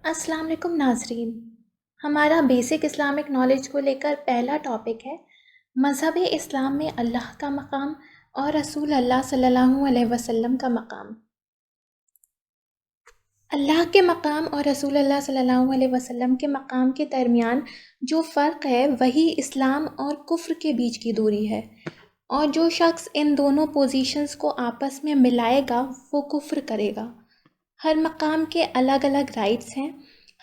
अस्सलाम वालेकुम नाजरीन। हमारा बेसिक इस्लामिक नॉलेज को लेकर पहला टॉपिक है मज़हब इस्लाम में अल्लाह का मकाम और रसूल अल्लाह सल्लल्लाहु अलैहि वसल्लम का मकाम। अल्लाह के मकाम और रसूल अल्लाह सल्लल्लाहु अलैहि वसल्लम के मकाम के दरमियान जो फ़र्क है वही इस्लाम और कुफ्र के बीच की दूरी है, और जो शख्स इन दोनों पोजीशंस को आपस में मिलाएगा वो कुफ्र करेगा। हर मकाम के अलग अलग राइट्स हैं।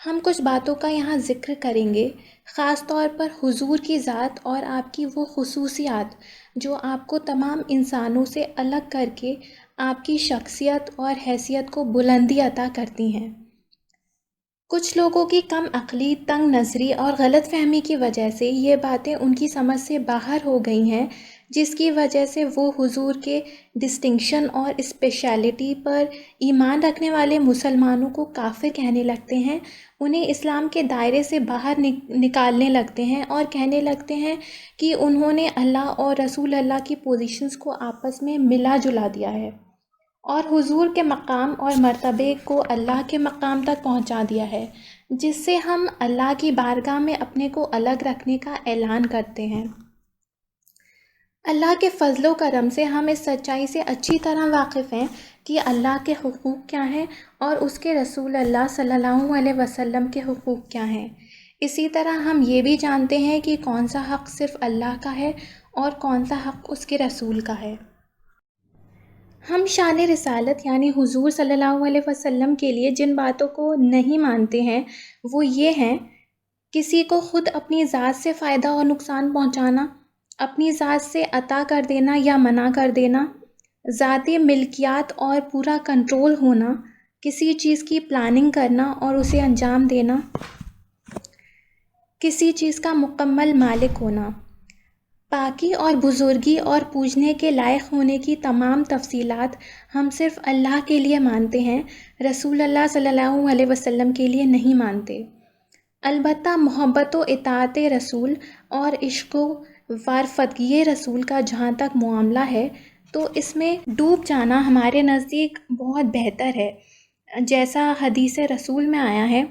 हम कुछ बातों का यहाँ ज़िक्र करेंगे, ख़ास तौर पर हुजूर की ज़ात और आपकी वो खुसूसियात जो आपको तमाम इंसानों से अलग करके आपकी शख्सियत और हैसियत को बुलंदी अता करती हैं। कुछ लोगों की कम अक्ली, तंग नज़री और गलत फहमी की वजह से ये बातें उनकी समझ से बाहर हो गई हैं, जिसकी वजह से वो हुजूर के डिस्टिंक्शन और स्पेशलिटी पर ईमान रखने वाले मुसलमानों को काफिर कहने लगते हैं, उन्हें इस्लाम के दायरे से बाहर निकालने लगते हैं और कहने लगते हैं कि उन्होंने अल्लाह और रसूल अल्लाह की पोजीशंस को आपस में मिला जुला दिया है और हुजूर के मकाम और मर्तबे को अल्लाह के मकाम तक पहुंचा दिया है, जिससे हम अल्लाह की बारगाह में अपने को अलग रखने का ऐलान करते हैं। अल्लाह के फजलो करम से हम इस सच्चाई से अच्छी तरह वाकिफ़ हैं कि अल्लाह के हुकूक क्या हैं और उसके रसूल अल्लाह सल्लल्लाहु अलैहि वसल्लम के हुकूक क्या हैं। इसी तरह हम ये भी जानते हैं कि कौन सा हक़ सिर्फ़ अल्लाह का है और कौन सा हक़ उसके रसूल का है। हम शान रिसालत यानी हुजूर सल्लल्लाहु अलैहि वसल्लम के लिए जिन बातों को नहीं मानते हैं वो ये हैं: किसी को ख़ुद अपनी ज़ात से फ़ायदा और नुकसान पहुंचाना, अपनी ज़ात से अता कर देना या मना कर देना, ज़ाती मिल्कियात और पूरा कंट्रोल होना, किसी चीज़ की प्लानिंग करना और उसे अंजाम देना, किसी चीज़ का मुकम्मल मालिक होना, पाकी और बुज़ुर्गी और पूजने के लायक होने की तमाम तफसीलात हम सिर्फ़ अल्लाह के लिए मानते हैं, रसूल अल्लाह सल्लल्लाहु अलैहि वसल्लम के लिए नहीं मानते। अलबत्ता मोहब्बत व इताअत रसूल और इश्क़ व वारफ़तगी रसूल का जहाँ तक मामला है तो इसमें डूब जाना हमारे नज़दीक बहुत बेहतर है। जैसा हदीस रसूल में आया है,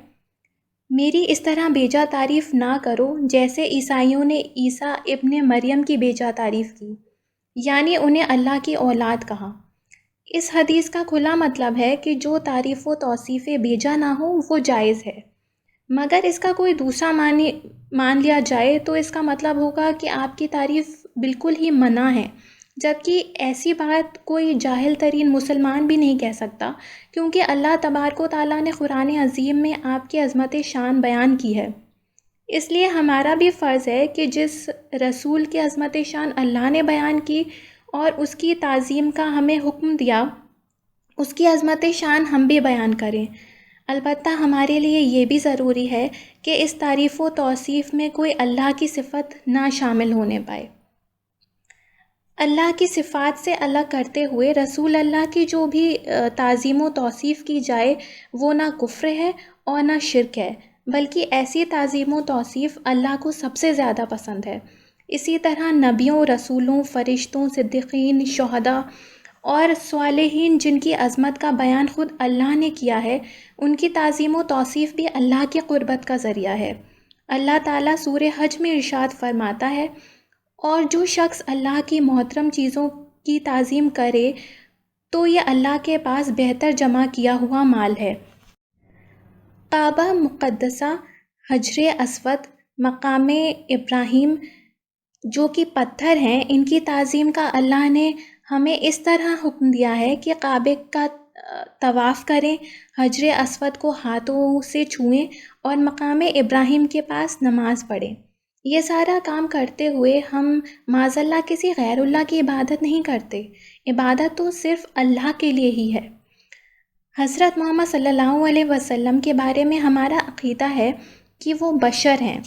मेरी इस तरह बेजा तारीफ़ ना करो जैसे ईसाइयों ने ईसा इब्ने मरियम की बेजा तारीफ़ की, यानी उन्हें अल्लाह की औलाद कहा। इस हदीस का खुला मतलब है कि जो तारीफ़ व तौसीफ़ बेजा ना हो वो जायज़ है, मगर इसका कोई दूसरा मान लिया जाए तो इसका मतलब होगा कि आपकी तारीफ़ बिल्कुल ही मना है, जबकि ऐसी बात कोई जाहिल तरीन मुसलमान भी नहीं कह सकता, क्योंकि अल्लाह तबारक व तआला ने कुरान अज़ीम में आपकी अज़मत शान बयान की है। इसलिए हमारा भी फ़र्ज़ है कि जिस रसूल की अज़मत शान अल्लाह ने बयान की और उसकी ताज़ीम का हमें हुक्म दिया, उसकी अज़मत शान हम भी बयान करें। अलबत्ता हमारे लिए ये भी ज़रूरी है कि इस तारीफ़ व तौसीफ़ में कोई अल्लाह की सिफ़त ना शामिल होने पाए। अल्लाह की सिफ़ात से अलग करते हुए रसूल अल्लाह की जो भी ताज़ीम व तौसीफ़ की जाए वो ना कुफ्र है और ना शिर्क है, बल्कि ऐसी ताज़ीम व तौसीफ़ अल्लाह को सबसे ज़्यादा पसंद है। इसी तरह नबियों, रसूलों, फ़रिश्तों, सिद्दीक़ीन, शुहदा और स्वालिहीन जिनकी अज़मत का बयान ख़ुद अल्लाह ने किया है, उनकी ताज़ीम व तौसीफ़ भी अल्लाह की क़ुर्बत का ज़रिया है। अल्लाह ताला सूरह हज में इरशाद फरमाता है, और जो शख्स अल्लाह की मोहतरम चीज़ों की ताज़ीम करे तो ये अल्लाह के पास बेहतर जमा किया हुआ माल है। काबा मुक़द्दसा, हजर अस्वद, मकाम इब्राहीम जो कि पत्थर हैं, इनकी ताज़ीम का अल्लाह ने हमें इस तरह हुक्म दिया है कि काबे का तवाफ़ करें, हजर अस्वद को हाथों से छुएं और मकाम इब्राहीम के पास नमाज़ पढ़ें। ये सारा काम करते हुए हम माज़अल्लाह किसी गैरुल्लाह की इबादत नहीं करते। इबादत तो सिर्फ़ अल्लाह के लिए ही है। हज़रत मोहम्मद सल्लल्लाहु अलैहि वसल्लम के बारे में हमारा अक़ीदा है कि वो बशर हैं,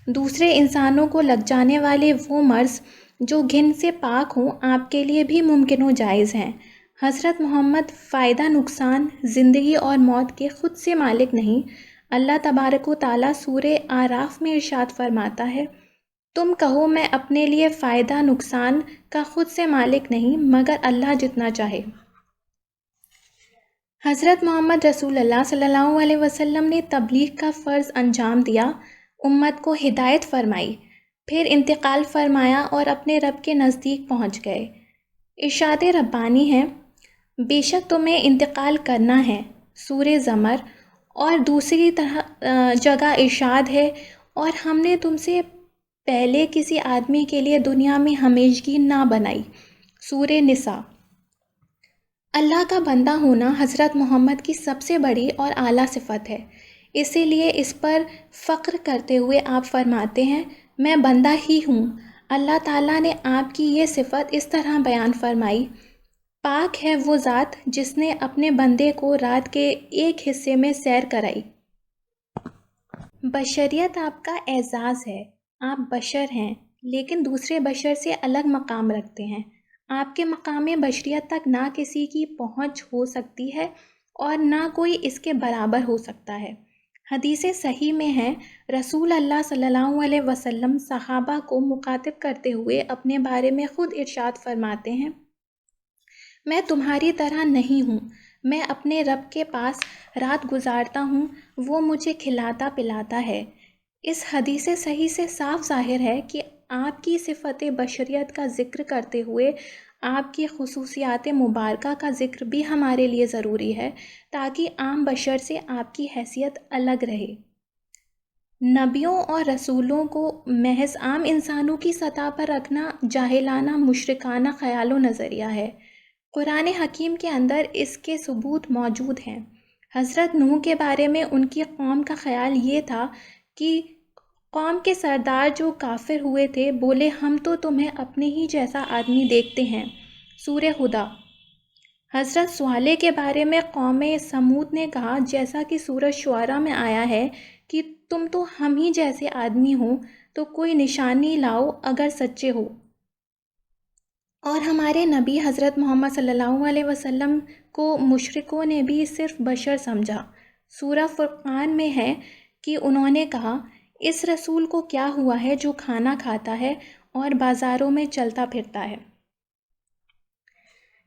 दूसरे इंसानों को लग जाने वाले वो मर्ज़ जो घिन से पाक हों आपके लिए भी मुमकिन व जायज़ हैं। हज़रत मोहम्मद फ़ायदा नुकसान, ज़िंदगी और मौत के ख़ुद से मालिक नहीं। अल्लाह तबारक व तआला सूरह आराफ में इरशाद फरमाता है, तुम कहो मैं अपने लिए फ़ायदा नुकसान का ख़ुद से मालिक नहीं, मगर अल्लाह जितना चाहे। حضرت محمد رسول اللہ صلی اللہ علیہ وسلم نے تبلیغ کا فرض انجام دیا، امت کو ہدایت فرمائی، پھر انتقال فرمایا اور اپنے رب کے نزدیک پہنچ گئے۔ ارشاد ربانی ہے، بے شک تمہیں انتقال کرنا ہے، سورہ زمر۔ اور دوسری جگہ ارشاد ہے، اور ہم نے تم سے پہلے کسی آدمی کے لیے دنیا میں ہمیشگی نہ بنائی، سورہ نساء۔ اللہ کا بندہ ہونا حضرت محمد کی سب سے بڑی اور اعلیٰ صفت ہے، اسی لیے اس پر فخر کرتے ہوئے آپ فرماتے ہیں، میں بندہ ہی ہوں۔ اللہ تعالیٰ نے آپ کی یہ صفت اس طرح بیان فرمائی، پاک ہے وہ ذات جس نے اپنے بندے کو رات کے ایک حصے میں سیر کرائی۔ بشریت آپ کا اعزاز ہے، آپ بشر ہیں لیکن دوسرے بشر سے الگ مقام رکھتے ہیں۔ آپ کے مقام بشریت تک نہ کسی کی پہنچ ہو سکتی ہے اور نہ کوئی اس کے برابر ہو سکتا ہے۔ حدیث صحیح میں ہے، رسول اللہ صلی اللہ علیہ وسلم صحابہ کو مخاطب کرتے ہوئے اپنے بارے میں خود ارشاد فرماتے ہیں، میں تمہاری طرح نہیں ہوں، میں اپنے رب کے پاس رات گزارتا ہوں، وہ مجھے کھلاتا پلاتا ہے۔ اس حدیث صحیح سے صاف ظاہر ہے کہ آپ کی صفت بشریت کا ذکر کرتے ہوئے آپ کی خصوصیات مبارکہ کا ذکر بھی ہمارے لیے ضروری ہے، تاکہ عام بشر سے آپ کی حیثیت الگ رہے۔ نبیوں اور رسولوں کو محض عام انسانوں کی سطح پر رکھنا جاہلانہ مشرکانہ خیال و نظریہ ہے۔ قرآن حکیم کے اندر اس کے ثبوت موجود ہیں۔ حضرت نوح کے بارے میں ان کی قوم کا خیال یہ تھا کہ قوم کے سردار جو کافر ہوئے تھے بولے، ہم تو تمہیں اپنے ہی جیسا آدمی دیکھتے ہیں، سورہ ہدی۔ حضرت صالح کے بارے میں قوم سمود نے کہا، جیسا کہ سورہ شعراء میں آیا ہے کہ تم تو ہم ہی جیسے آدمی ہو، تو کوئی نشانی لاؤ اگر سچے ہو۔ اور ہمارے نبی حضرت محمد صلی اللہ علیہ وسلم کو مشرکوں نے بھی صرف بشر سمجھا۔ سورہ فرقان میں ہے کہ انہوں نے کہا، اس رسول کو کیا ہوا ہے جو کھانا کھاتا ہے اور بازاروں میں چلتا پھرتا ہے۔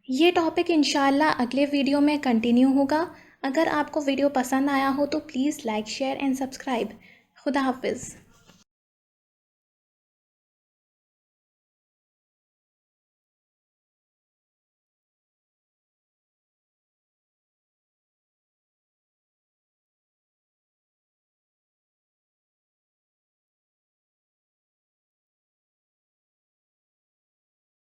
یہ ٹاپک انشاءاللہ اگلے ویڈیو میں کنٹینیو ہوگا۔ اگر آپ کو ویڈیو پسند آیا ہو تو please like, share and subscribe. خدا حافظ۔